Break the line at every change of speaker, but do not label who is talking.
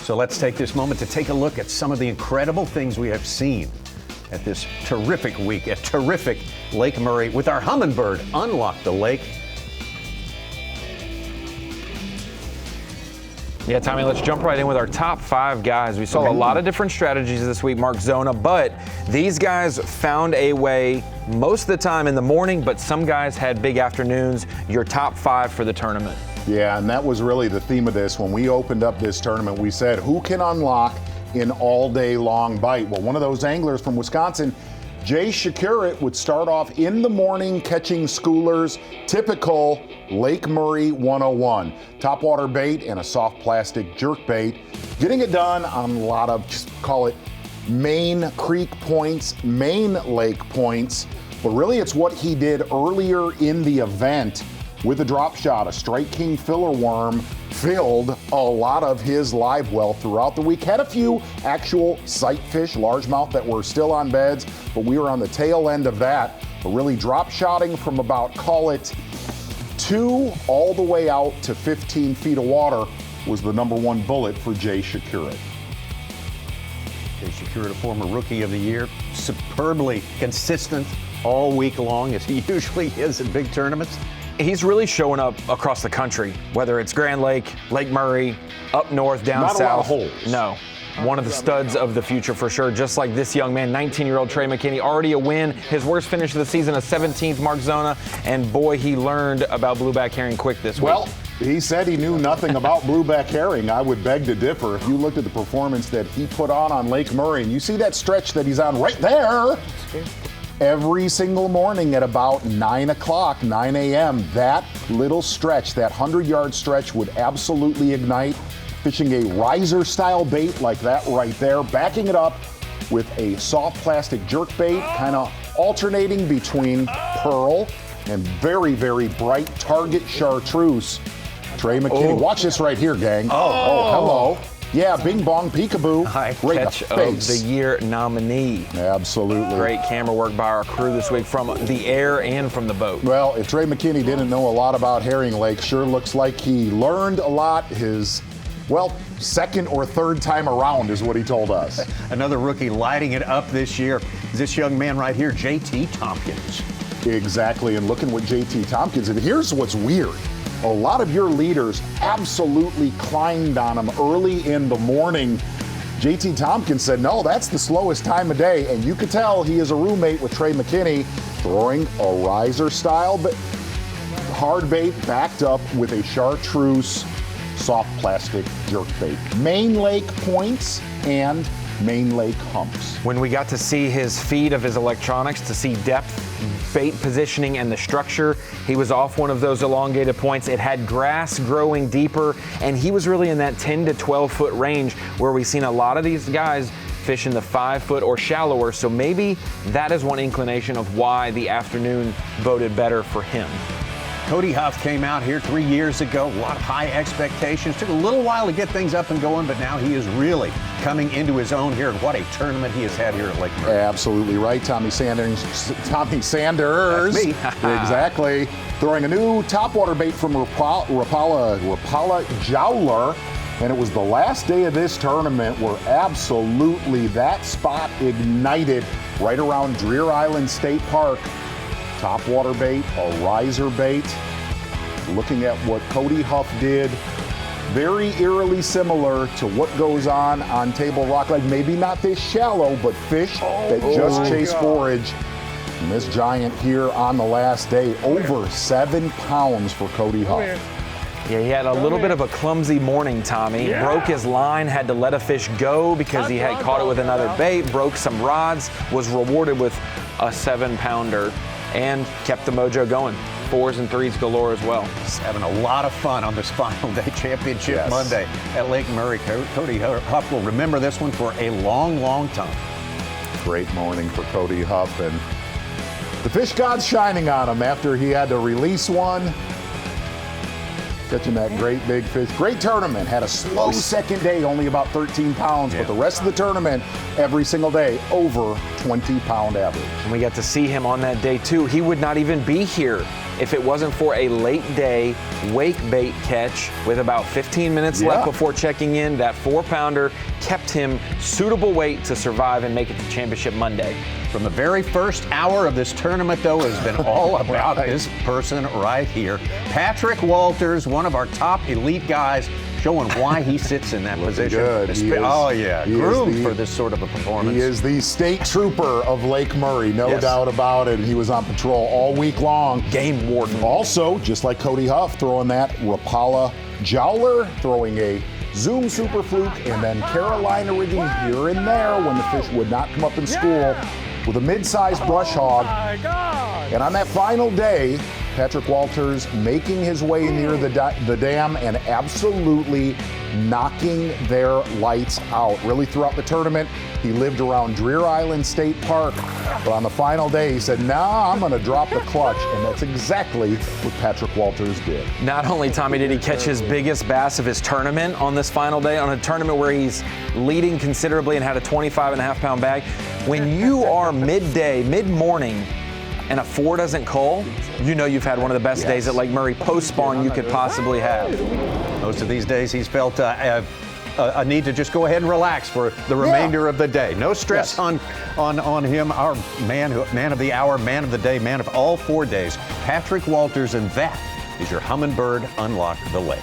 So let's take this moment to take a look at some of the incredible things we have seen at this terrific week at terrific Lake Murray with our Humminbird Unlock the Lake.
Yeah, Tommy, let's jump right in with our top 5 guys. We saw a lot of different strategies this week, Mark Zona, but these guys found a way most of the time in the morning, but some guys had big afternoons. Your top 5 for the tournament.
Yeah, and that was really the theme of this. When we opened up this tournament, we said, who can unlock an all-day long bite? Well, one of those anglers from Wisconsin, Shakur, would start off in the morning catching schoolers, typical Lake Murray 101. Topwater bait and a soft plastic jerk bait. Getting it done on a lot of, just call it main creek points, main lake points. But really it's what he did earlier in the event with a drop shot. A Strike King filler worm filled a lot of his live well throughout the week. Had a few actual sight fish, largemouth, that were still on beds, but we were on the tail end of that. But really drop shotting from about, call it 2 all the way out to 15 feet of water was the #1 bullet for Shakur.
Shakur, a former Rookie of the Year, superbly consistent all week long, as he usually is at big tournaments.
He's really showing up across the country, whether it's Grand Lake, Lake Murray, up north, down
south.
Not a lot of holes. No. One of the studs of the future for sure, just like this young man, 19-year-old Trey McKinny, already a win. His worst finish of the season, a 17th, Mark Zona, and boy, he learned about blueback herring quick this week.
Well, he said he knew nothing about blueback herring. I would beg to differ. If you looked at the performance that he put on Lake Murray, and you see that stretch that he's on right there, every single morning at about 9 o'clock, 9 a.m., that little stretch, that 100-yard stretch would absolutely ignite. Fishing a riser-style bait like that right there, backing it up with a soft plastic jerk bait, kind of alternating between pearl and very, very bright target chartreuse. Trey McKinny, watch this right here, gang. Oh, hello. Yeah, bing bong peekaboo.
High
Right
catch of the year nominee.
Absolutely.
Great camera work by our crew this week from the air and from the boat.
Well, if Trey McKinny didn't know a lot about herring lake, sure looks like he learned a lot. His, well, second or third time around is what he told us.
Another rookie lighting it up this year is this young man right here, JT Tomkins.
Exactly, and looking what JT Tomkins did. Here's what's weird. A lot of your leaders absolutely climbed on him early in the morning. JT Tomkins said, no, that's the slowest time of day. And you could tell he is a roommate with Trey McKinny, throwing a riser style, but hard bait backed up with a chartreuse soft plastic jerk bait. Main lake points and main lake humps.
When we got to see his feed of his electronics, to see depth, bait positioning, and the structure, he was off one of those elongated points. It had grass growing deeper, and he was really in that 10 to 12 foot range where we've seen a lot of these guys fish in the 5 foot or shallower. So maybe that is one inclination of why the afternoon voted better for him.
Cody Huff came out here 3 years ago, a lot of high expectations. Took a little while to get things up and going, but now he is really coming into his own here. And what a tournament he has had here at Lake Murray.
Absolutely right, Tommy Sanders.
That's me.
Exactly. Throwing a new topwater bait from Rapala Jowler. And it was the last day of this tournament where absolutely that spot ignited right around Deer Island State Park. Topwater bait, a riser bait. Looking at what Cody Huff did, very eerily similar to what goes on Table Rock Lake. Maybe not this shallow, but fish that just chase forage. And this giant here on the last day, over 7 pounds for Cody Huff.
Yeah, he had a little bit of a clumsy morning, Tommy.
Yeah.
Broke his line, had to let a fish go because he had caught it with another bait, broke some rods, was rewarded with a 7-pounder. And kept the mojo going. 4s and 3s galore as well.
He's having a lot of fun on this final day championship Monday at Lake Murray. Cody Huff will remember this one for a long, long time.
Great morning for Cody Huff, and the fish god's shining on him after he had to release one. Catching that great big fish. Great tournament. Had a slow second day, only about 13 pounds, but the rest of the tournament, every single day, over 20-pound average.
And we got to see him on that day too. He would not even be here if it wasn't for a late day wake bait catch with about 15 minutes left before checking in. That 4-pounder kept him suitable weight to survive and make it to championship Monday.
From the very first hour of this tournament, though, has been all about this person right here. Patrick Walters, one of our top elite guys, showing why he sits in that position.
Good.
Groomed for this sort of a performance.
He is the state trooper of Lake Murray, no doubt about it. He was on patrol all week long.
Game warden.
Also, just like Cody Huff, throwing that Rapala Jowler, throwing a Zoom Super Fluke, and then Carolina rigging here and there when the fish would not come up in school with a mid-sized brush hog. And on that final day, Patrick Walters making his way near the dam and absolutely knocking their lights out. Really throughout the tournament, he lived around Deer Island State Park, but on the final day he said, nah, I'm gonna drop the clutch, and that's exactly what Patrick Walters did.
Not only, Tommy, did he catch his biggest bass of his tournament on this final day, on a tournament where he's leading considerably and had a 25.5-pound bag. When you are midday, mid-morning, and a 4 doesn't cull, you know you've had one of the best days at Lake Murray post-spawn you could possibly have.
Most of these days he's felt a need to just go ahead and relax for the remainder of the day. No stress on him, our man of the hour, man of the day, man of all 4 days, Patrick Walters, and that is your Humminbird Unlock the Lake.